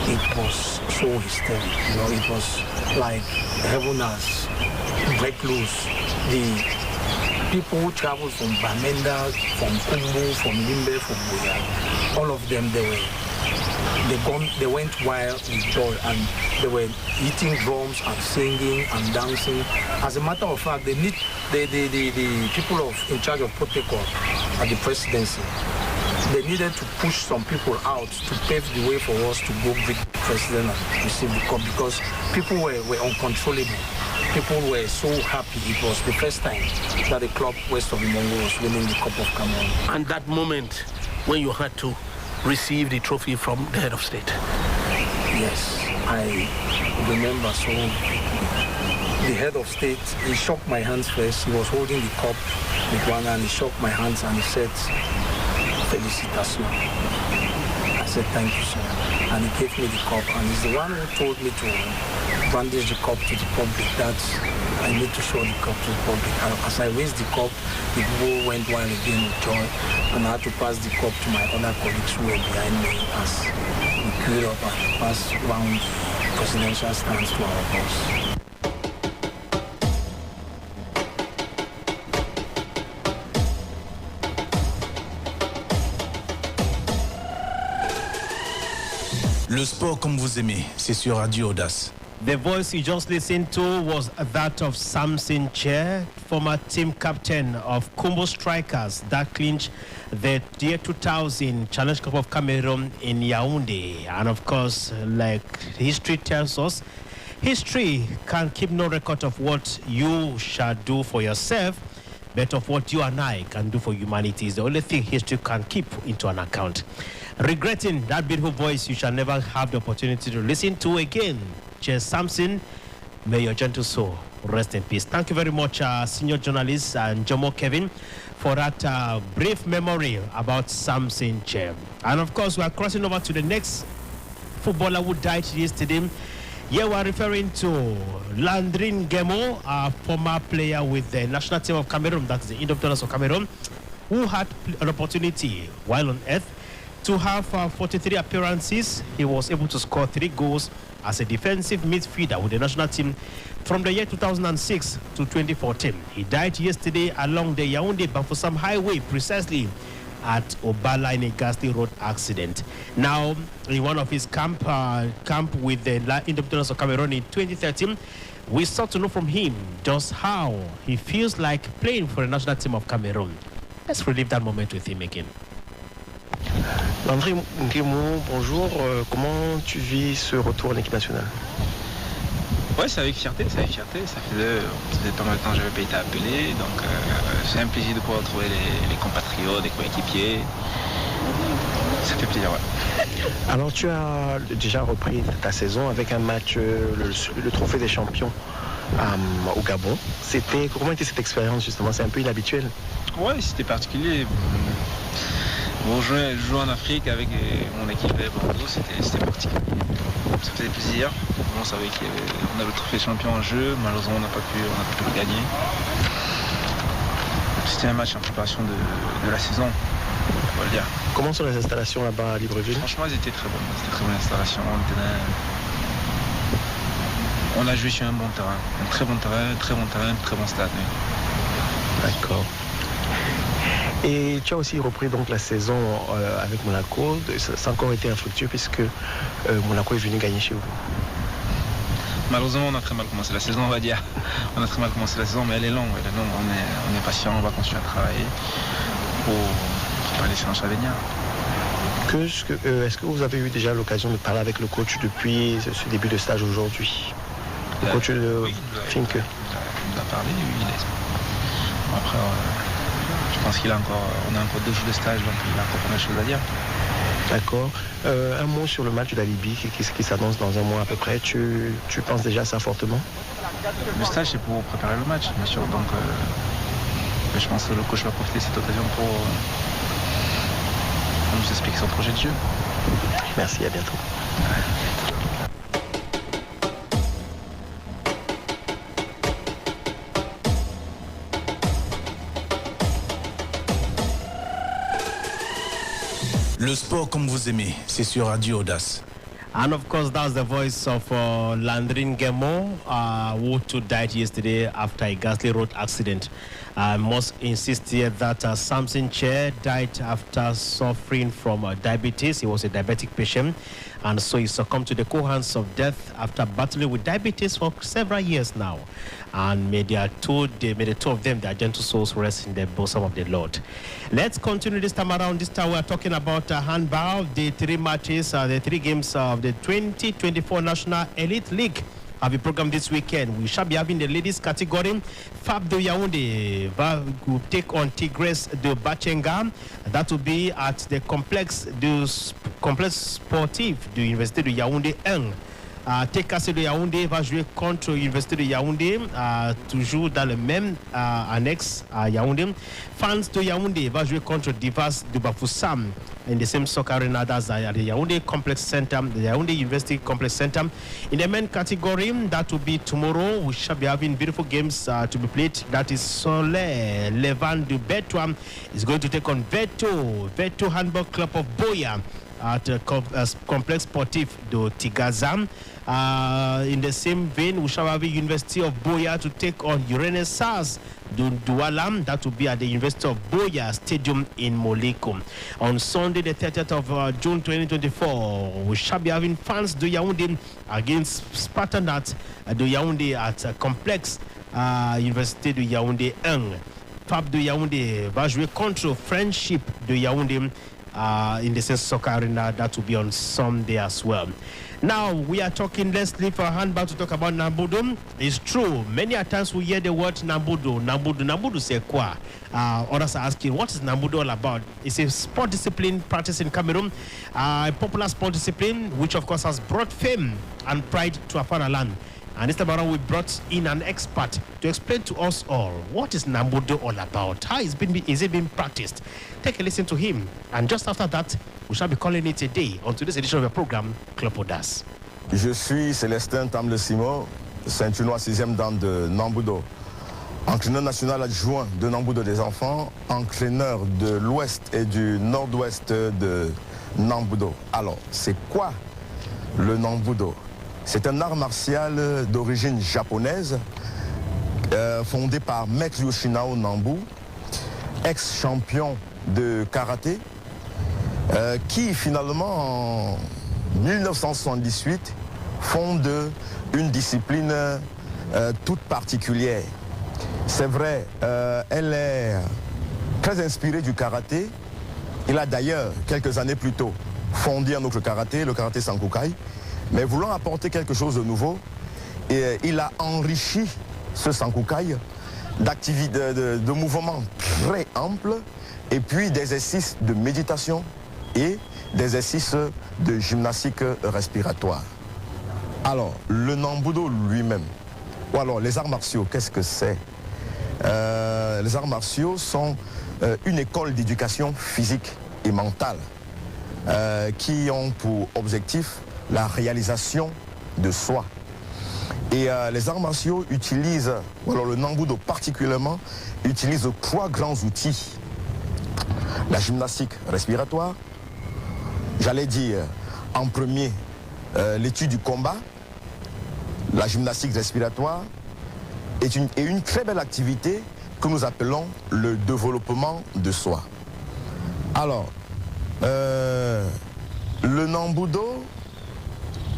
it was so hysteric. You know, it was like heaven has break loose. The people who traveled from Bamenda, from Kumbu, from Limbe, from Buya, all of them, they went wild with joy, and they were hitting drums and singing and dancing. As a matter of fact, the people in charge of protocol at the presidency, they needed to push some people out to pave the way for us to go greet the president and receive the cup, because people were uncontrollable. People were so happy. It was the first time that the club west of the Mongo was winning the Cup of Cameroon. And that moment when you had to receive the trophy from the head of state? Yes, I remember. So the head of state, he shook my hands first. He was holding the cup with one hand. He shook my hands and he said, "Félicitations." I said, "Thank you, sir." And he gave me the cup, and he's the one who told me to brandish the cup to the public, that I need to show the cup to the public. And as I raised the cup, the people went wild again with joy, and I had to pass the cup to my other colleagues who were behind me as we queued up and passed round the presidential stands to our boss. Le sport comme vous aimez, c'est sur Radio Audace. The voice you just listened to was that of s𝘂𝗿, former team captain of Kumbo Strikers that clinched the year 2000 Challenge Cup of Cameroon in Yaoundé. And of course, like history tells us, history can keep no record of what you shall do for yourself, but of what you and I can do for humanity is the only thing history can keep into an account. Regretting that beautiful voice you shall never have the opportunity to listen to again. Cheers, s𝘂𝗿. May your gentle soul rest in peace. Thank you very much, senior journalist and Jomo Kevin, for that brief memory about s𝘂𝗿. And of course, we are crossing over to the next footballer who died yesterday. Here we are referring to Landrin Ngemo, a former player with the national team of Cameroon, that's the Indomitable of Cameroon, who had an opportunity while on earth to have 43 appearances. He was able to score 3 goals as a defensive midfielder with the national team from the year 2006 to 2014. He died yesterday along the Yaoundé-Bafoussam Highway, precisely at Obala in a ghastly road accident. Now, in one of his camp with the Indomitable of Cameroon in 2013, we sought to know from him just how he feels like playing for the national team of Cameroon. Let's relive that moment with him again. Landrin Ngemo, bonjour. Comment tu vis ce retour en équipe nationale? Ouais, c'est avec fierté, Ça faisait pas mal de temps que j'avais pas été appelé, donc c'est un plaisir de pouvoir retrouver les compatriotes, les coéquipiers. Ça fait plaisir, ouais. Alors tu as déjà repris ta saison avec un match, le trophée des champions au Gabon. Comment était cette expérience justement? C'est un peu inhabituel. Ouais, c'était particulier. Bon, jouer en Afrique avec mon équipe Bordeaux, c'était particulier. Ça faisait plaisir. On savait qu'on avait le trophée de champion en jeu. Malheureusement, on n'a pas pu le gagner. C'était un match en préparation de la saison, on va le dire. Comment sont les installations là-bas à Libreville? Franchement, elles étaient très bonnes. C'était très bonne installation. On a joué sur un bon terrain. Un très bon terrain, très bon stade. Oui. D'accord. Et tu as aussi repris donc la saison avec Monaco. Ça a encore été infructueux puisque Monaco est venu gagner chez vous. Malheureusement, on a très mal commencé la saison, on va dire. On a très mal commencé la saison, mais elle est longue. On est patient, on va continuer à travailler pour préparer les séances à venir. Est-ce que vous avez eu déjà l'occasion de parler avec le coach depuis ce début de stage aujourd'hui? Le coach de Finke. Il a parlé, il est... Après, je pense qu'on a encore 2 jours de stage, donc il a encore plein de choses à dire. D'accord. Un mot sur le match de la Libye qui s'annonce dans un mois à peu près. Tu penses déjà à ça fortement? Le stage, c'est pour préparer le match, bien sûr. Donc, je pense que le coach va profiter de cette occasion pour nous expliquer son projet de jeu. Merci, à bientôt. Le sport comme vous aimez, c'est sur Radio Audace. And of course, that's the voice of Landrin Gemo, who too died yesterday after a ghastly road accident. I must insist here that s𝘂𝗿 🭭🬴 died after suffering from diabetes. He was a diabetic patient, and so he succumbed to the cold hands of death after battling with diabetes for several years now. And may the two of them, their gentle souls, rest in the bosom of the Lord. Let's continue this time around. This time we are talking about handball, the 3 matches, the 3 games of the 2024 National Elite League. Have a program this weekend. We shall be having the ladies category. FAB de Yaoundé will take on Tigres de Bachenga. That will be at the complexe sportif de l'Université de Yaoundé 1. TKC de Yaoundé va jouer contre l'Université de Yaoundé, toujours dans le même annexe à Yaoundé. Fans de Yaoundé va jouer contre Divas de Bafoussam in the same soccer arena, that's at the Yaoundé Complex Center, the Yaoundé University Complex Center. In the men category, that will be tomorrow. We shall be having beautiful games to be played. That is s𝘂𝗿 🭭🬴 de Betua is going to take on Veto Handball Club of Boya at Complex Sportif de Tigazam. In the same vein, we shall have the University of Boya to take on Renaissance de Doualam. That will be at the University of Boya Stadium in Moleko. On Sunday, the 30th of June 2024, we shall be having fans de Yaoundé against Spartanat de Yaoundé at Complex Université de Yaoundé 1. FAB de Yaoundé va jouer contre Friendship de Yaoundé in the same soccer arena. That will be on Sunday as well. Now we are talking, let's leave our handball to talk about Nambudo. It's true, many a times we hear the word Nambudo. Nambudo s𝘂𝗿. Others are asking, what is Nambudo all about? It's a sport discipline practiced in Cameroon, a popular sport discipline which of course has brought fame and pride to our fatherland. And this time around, we brought in an expert to explain to us all what is Nambudo all about, how is it being practiced. Take a listen to him, and just after that, we shall be calling it a day on today's edition of the program, Club AUDACE. Je suis Célestin Tamle Simon, ceinture noire 6e dan de Nambudo, entraîneur national adjoint de Nambudo des enfants, entraîneur de l'ouest et du nord-ouest de Nambudo. Alors, c'est quoi le Nambudo? C'est un art martial d'origine japonaise, fondé par Maître Yoshinao Nambu, ex-champion de karaté, qui finalement en 1978 fonde une discipline toute particulière. C'est vrai, elle est très inspirée du karaté. Il a d'ailleurs, quelques années plus tôt, fondé un autre karaté, le karaté s𝘂𝗿. Mais voulant apporter quelque chose de nouveau, et il a enrichi ce s𝘂𝗿 d'activités, de mouvements très amples, et puis d'exercices de méditation et d'exercices de gymnastique respiratoire. Alors, le Nambudo lui-même, ou alors les arts martiaux, qu'est-ce que c'est? Les arts martiaux sont une école d'éducation physique et mentale qui ont pour objectif la réalisation de soi. Et les arts martiaux utilisent, ou alors le Nambudo particulièrement, utilise 3 grands outils. La gymnastique respiratoire, j'allais dire en premier l'étude du combat, la gymnastique respiratoire est une très belle activité que nous appelons le développement de soi. Alors, le Nambudo,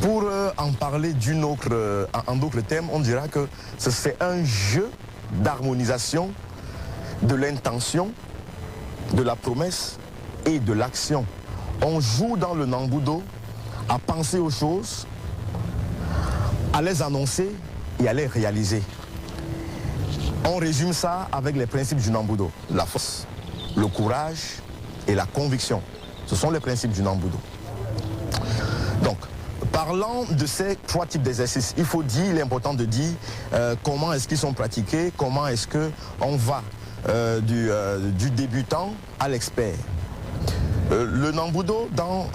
pour en parler en d'autres thèmes, on dira que c'est un jeu d'harmonisation de l'intention, de la promesse et de l'action. On joue dans le Nambudo à penser aux choses, à les annoncer et à les réaliser. On résume ça avec les principes du Nambudo. La force, le courage et la conviction. Ce sont les principes du Nambudo. Donc, parlant de ces 3 types d'exercices, il est important de dire comment est-ce qu'ils sont pratiqués, comment est-ce qu'on va du débutant à l'expert. Le Nambudo, dans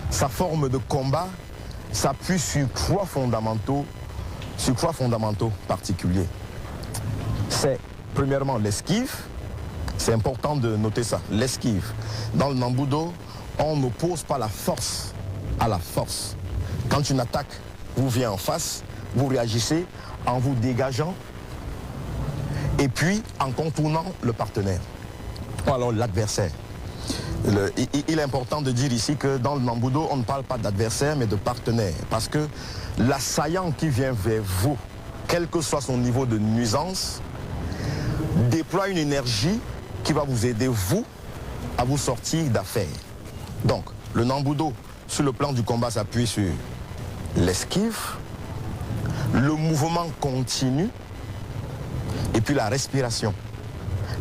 sa forme de combat, s'appuie sur 3 fondamentaux particuliers. C'est premièrement l'esquive, c'est important de noter ça, l'esquive. Dans le Nambudo, On n'oppose pas la force à la force. Quand une attaque vous vient en face, vous réagissez en vous dégageant et puis en contournant le partenaire, ou alors l'adversaire. Il est important de dire ici que dans le Nambudo, on ne parle pas d'adversaire mais de partenaire, parce que l'assaillant qui vient vers vous, quel que soit son niveau de nuisance, déploie une énergie qui va vous aider, vous, à vous sortir d'affaire. Donc, le Nambudo, sur le plan du combat, s'appuie sur l'esquive, le mouvement continu et puis la respiration.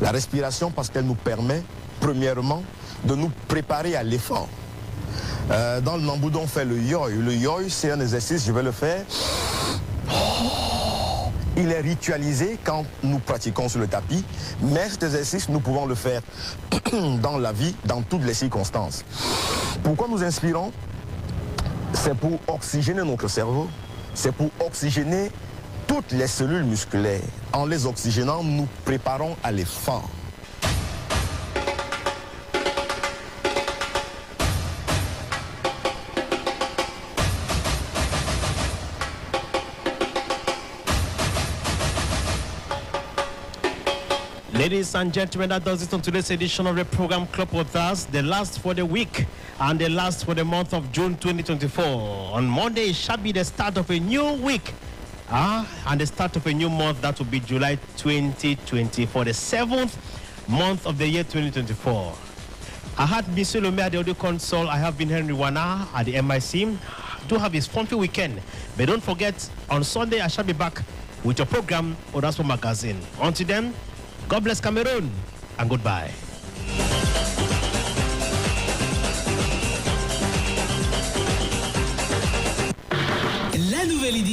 La respiration parce qu'elle nous permet, premièrement, de nous préparer à l'effort. Dans le Nambudo, on fait le yoï. Le yoï, c'est un exercice, je vais le faire. Il est ritualisé quand nous pratiquons sur le tapis, mais cet exercice, nous pouvons le faire dans la vie, dans toutes les circonstances. Pourquoi nous inspirons? C'est pour oxygéner notre cerveau, c'est pour oxygéner toutes les cellules musculaires. En les oxygénant, nous préparons à l'effort. Ladies and gentlemen, that does it on today's edition of the program Club with Us, the last for the week and the last for the month of June 2024. On Monday, it shall be the start of a new week and the start of a new month. That will be July 2024, the 7th month of the year 2024. I had Monsieur Le Maire at the audio console. I have been Henry Wana at the MIC. Do have his funky weekend. But don't forget, on Sunday, I shall be back with your program, AUDACE Magazine. Until then, God bless Cameroon and goodbye. La nouvelle édition